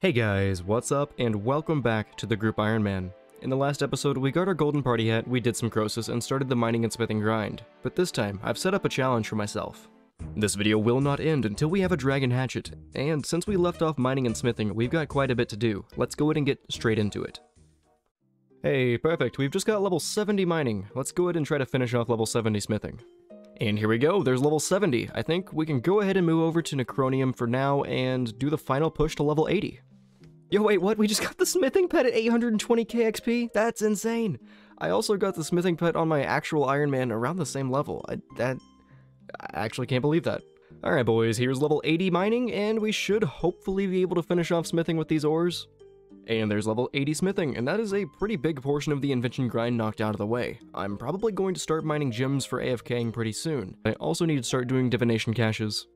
Hey guys, what's up, and welcome back to the group Ironman. In the last episode, we got our golden party hat, we did some Croesus, and started the mining and smithing grind. But this time, I've set up a challenge for myself. This video will not end until we have a dragon hatchet, and since we left off mining and smithing, we've got quite a bit to do. Let's go ahead and get straight into it. Hey, perfect, we've just got level 70 mining. Let's go ahead and try to finish off level 70 smithing. And here we go, there's level 70. I think we can go ahead and move over to Necronium for now and do the final push to level 80. Yo, wait, what? We just got the smithing pet at 820k XP? That's insane! I also got the smithing pet on my actual Ironman around the same level. I actually can't believe that. Alright boys, here's level 80 mining, and we should hopefully be able to finish off smithing with these ores. And there's level 80 smithing, and that is a pretty big portion of the invention grind knocked out of the way. I'm probably going to start mining gems for AFKing pretty soon. I also need to start doing divination caches.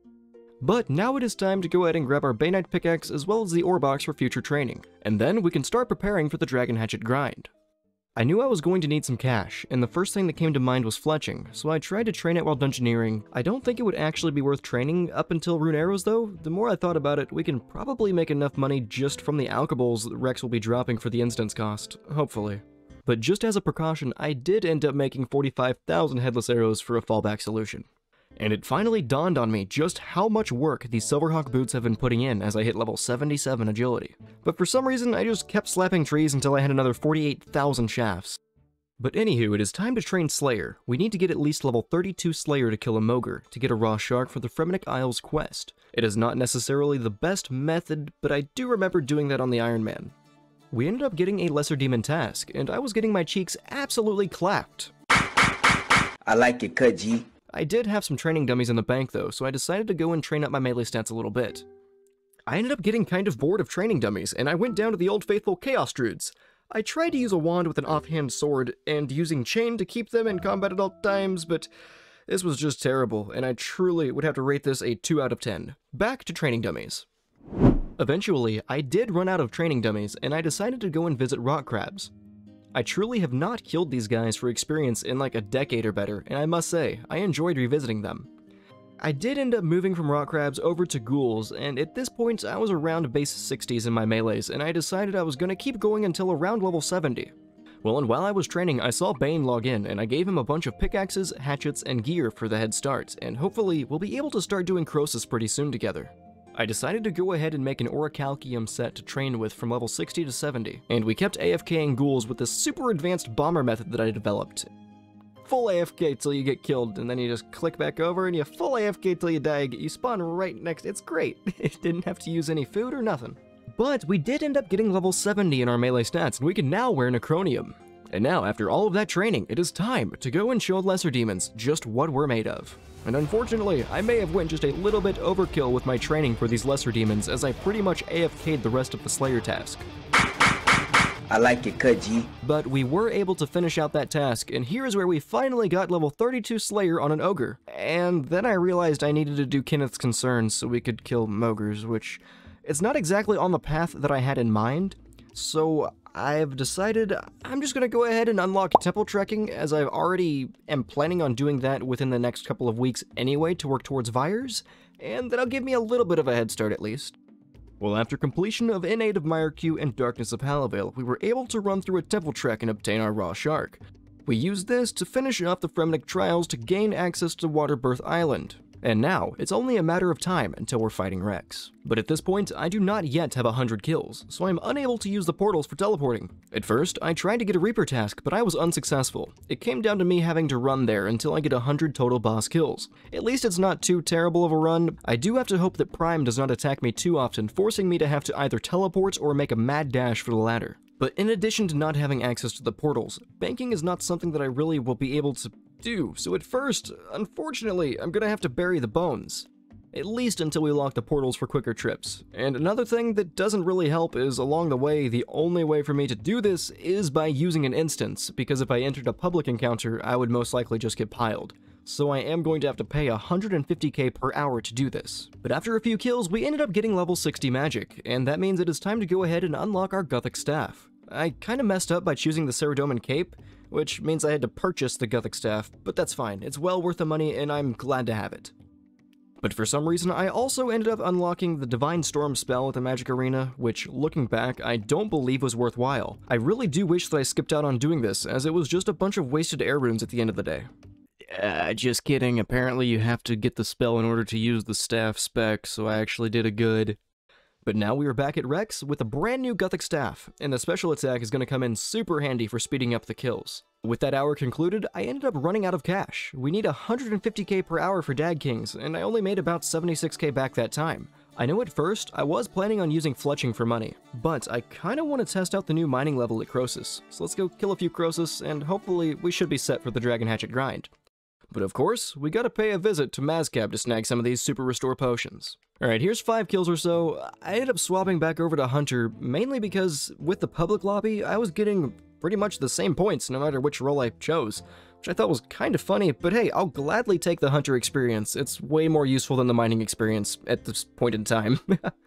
But now it is time to go ahead and grab our Bay Knight pickaxe as well as the ore box for future training, and then we can start preparing for the dragon hatchet grind. I knew I was going to need some cash, and the first thing that came to mind was fletching, so I tried to train it while dungeoneering. I don't think it would actually be worth training up until rune arrows though. The more I thought about it, we can probably make enough money just from the alcohols that Rex will be dropping for the instance cost, hopefully. But just as a precaution, I did end up making 45,000 headless arrows for a fallback solution. And it finally dawned on me just how much work these Silverhawk boots have been putting in as I hit level 77 agility. But for some reason, I just kept slapping trees until I had another 48,000 shafts. But anywho, it is time to train Slayer. We need to get at least level 32 Slayer to kill a Mogre, to get a raw shark for the Fremennik Isles quest. It is not necessarily the best method, but I do remember doing that on the Ironman. We ended up getting a lesser demon task, and I was getting my cheeks absolutely clapped. I like it, cut G. I did have some training dummies in the bank though, so I decided to go and train up my melee stats a little bit. I ended up getting kind of bored of training dummies, and I went down to the old faithful Chaos Druids. I tried to use a wand with an offhand sword, and using chain to keep them in combat at all times, but this was just terrible, and I truly would have to rate this a 2 out of 10. Back to training dummies. Eventually, I did run out of training dummies, and I decided to go and visit rock crabs. I truly have not killed these guys for experience in like a decade or better, and I must say, I enjoyed revisiting them. I did end up moving from rock crabs over to ghouls, and at this point I was around base 60s in my melees, and I decided I was going to keep going until around level 70. Well, and while I was training, I saw Bane log in, and I gave him a bunch of pickaxes, hatchets, and gear for the head start, and hopefully we'll be able to start doing Croesus pretty soon together. I decided to go ahead and make an Orichalcium set to train with from level 60 to 70, and we kept AFKing ghouls with this super advanced bomber method that I developed. Full AFK till you get killed, and then you just click back over, and you full AFK till you die, you spawn right next. It's great. It didn't have to use any food or nothing. But we did end up getting level 70 in our melee stats, and we can now wear Necronium. And now, after all of that training, it is time to go and show lesser demons just what we're made of. And unfortunately, I may have went just a little bit overkill with my training for these lesser demons, as I pretty much AFK'd the rest of the Slayer task. I like it, cut G. But we were able to finish out that task, and here is where we finally got level 32 Slayer on an Ogre. And then I realized I needed to do Kenneth's Concerns so we could kill Mogres, which it's not exactly on the path that I had in mind, so I've decided I'm just going to go ahead and unlock temple trekking, as I already am planning on doing that within the next couple of weeks anyway to work towards Vyres, and that'll give me a little bit of a head start at least. Well, after completion of Innate of Myrku and Darkness of Halavale, we were able to run through a temple trek and obtain our raw shark. We used this to finish off the Fremennik trials to gain access to Waterbirth Island. And now, it's only a matter of time until we're fighting Rex. But at this point, I do not yet have 100 kills, so I'm unable to use the portals for teleporting. At first, I tried to get a Reaper task, but I was unsuccessful. It came down to me having to run there until I get 100 total boss kills. At least it's not too terrible of a run. I do have to hope that Prime does not attack me too often, forcing me to have to either teleport or make a mad dash for the latter. But in addition to not having access to the portals, banking is not something that I really will be able to do, so at first, unfortunately, I'm gonna have to bury the bones. At least until we lock the portals for quicker trips. And another thing that doesn't really help is, along the way, the only way for me to do this is by using an instance, because if I entered a public encounter, I would most likely just get piled. So I am going to have to pay 150k per hour to do this. But after a few kills, we ended up getting level 60 magic, and that means it is time to go ahead and unlock our Gothic Staff. I kinda messed up by choosing the Ceradoman Cape, which means I had to purchase the Gothic Staff, but that's fine. It's well worth the money, and I'm glad to have it. But for some reason, I also ended up unlocking the Divine Storm spell at the Magic Arena, which, looking back, I don't believe was worthwhile. I really do wish that I skipped out on doing this, as it was just a bunch of wasted air runes at the end of the day. Just kidding, apparently you have to get the spell in order to use the staff spec, so I actually did a good. But now we are back at Rex with a brand new Gothic Staff, and the special attack is going to come in super handy for speeding up the kills. With that hour concluded, I ended up running out of cash. We need 150k per hour for Dag Kings, and I only made about 76k back that time. I know at first, I was planning on using fletching for money, but I kinda want to test out the new mining level at Croesus, so let's go kill a few Croesus, and hopefully we should be set for the Dragon Hatchet grind. But of course, we gotta pay a visit to Mazcab to snag some of these super restore potions. Alright, here's 5 kills or so. I ended up swapping back over to Hunter, mainly because with the public lobby, I was getting pretty much the same points no matter which role I chose, which I thought was kind of funny, but hey, I'll gladly take the Hunter experience. It's way more useful than the mining experience at this point in time.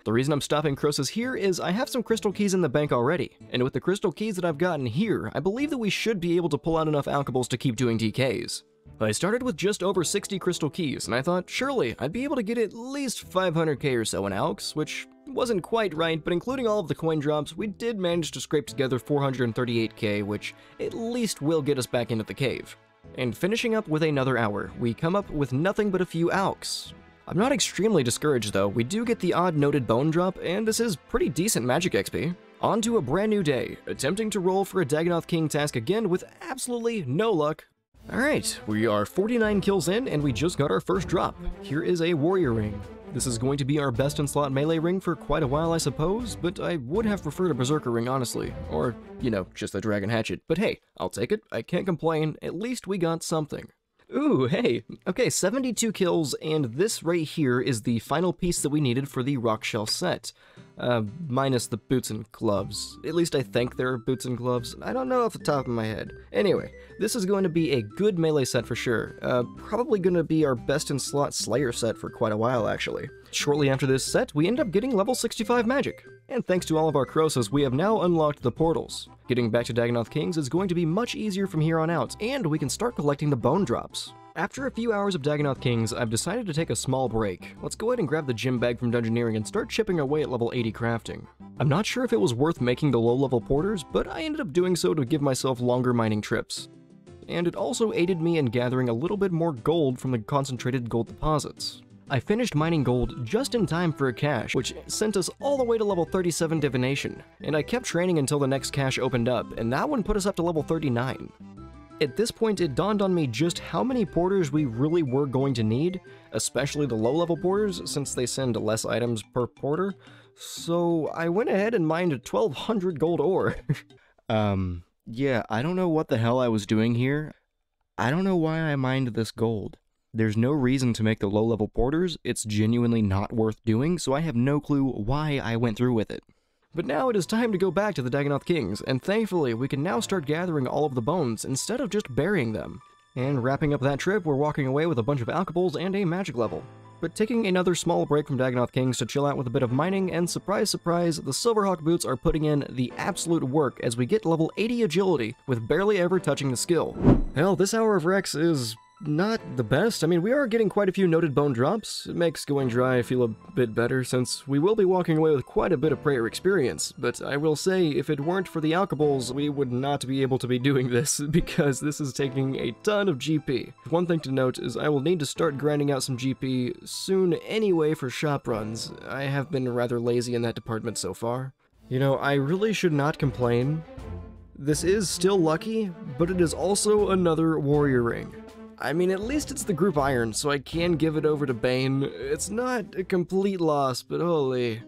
The reason I'm stopping Croesus here is I have some crystal keys in the bank already, and with the crystal keys that I've gotten here, I believe that we should be able to pull out enough alchables to keep doing DKs. I started with just over 60 crystal keys, and I thought, surely, I'd be able to get at least 500k or so in alchs, which wasn't quite right, but including all of the coin drops, we did manage to scrape together 438k, which at least will get us back into the cave. And finishing up with another hour, we come up with nothing but a few alchs. I'm not extremely discouraged though, we do get the odd noted bone drop, and this is pretty decent magic XP. On to a brand new day, attempting to roll for a Dagonoth King task again with absolutely no luck. Alright, we are 49 kills in, and we just got our first drop. Here is a warrior ring. This is going to be our best in slot melee ring for quite a while, I suppose, but I would have preferred a berserker ring, honestly. Or, you know, just the dragon hatchet. But hey, I'll take it, I can't complain, at least we got something. Ooh, hey, okay, 72 kills, and this right here is the final piece that we needed for the rock shell set. Minus the boots and gloves. At least I think there are boots and gloves. I don't know off the top of my head. Anyway, this is going to be a good melee set for sure. Probably going to be our best in slot Slayer set for quite a while, actually. Shortly after this set, we end up getting level 65 magic. And thanks to all of our Croesus, we have now unlocked the portals. Getting back to Dagonoth Kings is going to be much easier from here on out, and we can start collecting the bone drops. After a few hours of Dagonoth Kings, I've decided to take a small break. Let's go ahead and grab the gym bag from Dungeoneering and start chipping away at level 80 crafting. I'm not sure if it was worth making the low-level porters, but I ended up doing so to give myself longer mining trips. And it also aided me in gathering a little bit more gold from the concentrated gold deposits. I finished mining gold just in time for a cache, which sent us all the way to level 37 Divination, and I kept training until the next cache opened up, and that one put us up to level 39. At this point, it dawned on me just how many porters we really were going to need, especially the low-level porters, since they send less items per porter. So I went ahead and mined 1200 gold ore. Yeah, I don't know what the hell I was doing here. I don't know why I mined this gold. There's no reason to make the low-level porters, it's genuinely not worth doing, so I have no clue why I went through with it. But now it is time to go back to the Dagonoth Kings, and thankfully we can now start gathering all of the bones instead of just burying them. And wrapping up that trip, we're walking away with a bunch of alchables and a magic level. But taking another small break from Dagonoth Kings to chill out with a bit of mining, and surprise surprise, the Silverhawk boots are putting in the absolute work as we get level 80 agility with barely ever touching the skill. Hell, this hour of Rex is not the best. I mean, we are getting quite a few noted bone drops. It makes going dry feel a bit better, since we will be walking away with quite a bit of prayer experience, but I will say, if it weren't for the alchables, we would not be able to be doing this, because this is taking a ton of GP. One thing to note is I will need to start grinding out some GP soon anyway for shop runs. I have been rather lazy in that department so far. You know, I really should not complain. This is still lucky, but it is also another warrior ring. I mean, at least it's the group iron, so I can give it over to Bane. It's not a complete loss, but holy.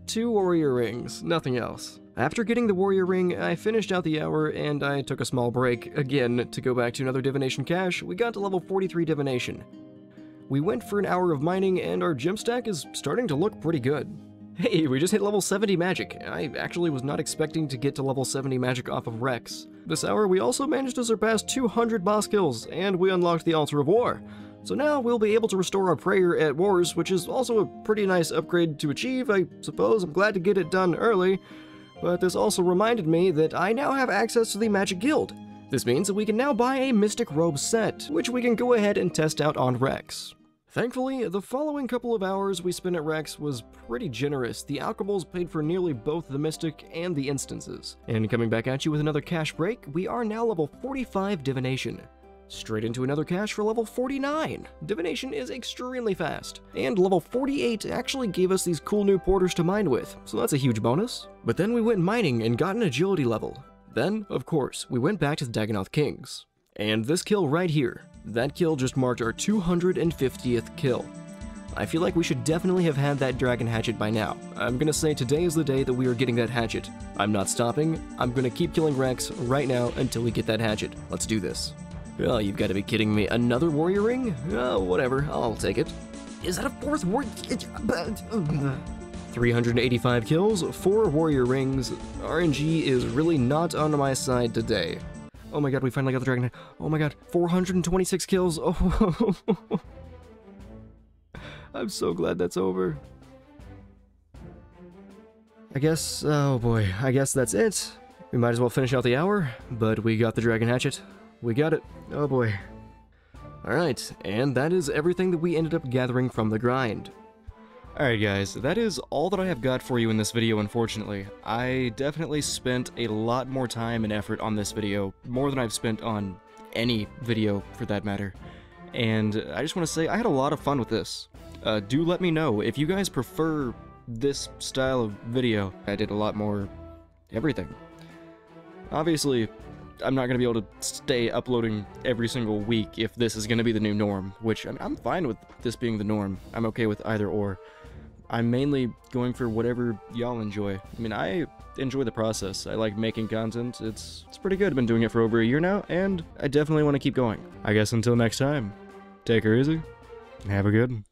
2 warrior rings, nothing else. After getting the warrior ring, I finished out the hour, and I took a small break, again, to go back to another divination cache. We got to level 43 divination. We went for an hour of mining, and our gem stack is starting to look pretty good. Hey, we just hit level 70 magic. I actually was not expecting to get to level 70 magic off of Rex. This hour, we also managed to surpass 200 boss kills, and we unlocked the Altar of War. So now we'll be able to restore our prayer at Wars, which is also a pretty nice upgrade to achieve, I suppose. I'm glad to get it done early, but this also reminded me that I now have access to the Magic Guild. This means that we can now buy a Mystic Robe set, which we can go ahead and test out on Rex. Thankfully, the following couple of hours we spent at Rex was pretty generous. The alcohols paid for nearly both the Mystic and the instances. And coming back at you with another cash break, we are now level 45 Divination. Straight into another cache for level 49. Divination is extremely fast. And level 48 actually gave us these cool new porters to mine with, so that's a huge bonus. But then we went mining and got an agility level. Then, of course, we went back to the Dagonoth Kings. And this kill right here, that kill just marked our 250th kill. I feel like we should definitely have had that dragon hatchet by now. I'm gonna say today is the day that we are getting that hatchet. I'm not stopping. I'm gonna keep killing Rex right now until we get that hatchet. Let's do this. Oh, you've got to be kidding me. Another warrior ring? Oh, whatever. I'll take it. Is that a fourth warrior? 385 kills, 4 warrior rings. RNG is really not on my side today. Oh my god, we finally got the dragon. Oh my god, 426 kills. Oh, I'm so glad that's over. I guess, oh boy, I guess that's it. We might as well finish out the hour, but we got the dragon hatchet. We got it. Oh boy. Alright, and that is everything that we ended up gathering from the grind. Alright guys, that is all that I have got for you in this video, unfortunately. I definitely spent a lot more time and effort on this video, more than I've spent on any video for that matter. And I just want to say, I had a lot of fun with this. Do let me know if you guys prefer this style of video. I did a lot more everything. Obviously, I'm not going to be able to stay uploading every single week if this is going to be the new norm, which I'm fine with this being the norm. I'm okay with either or. I'm mainly going for whatever y'all enjoy. I mean, I enjoy the process. I like making content. It's pretty good. I've been doing it for over a year now, and I definitely want to keep going. I guess until next time, take her easy. Have a good one.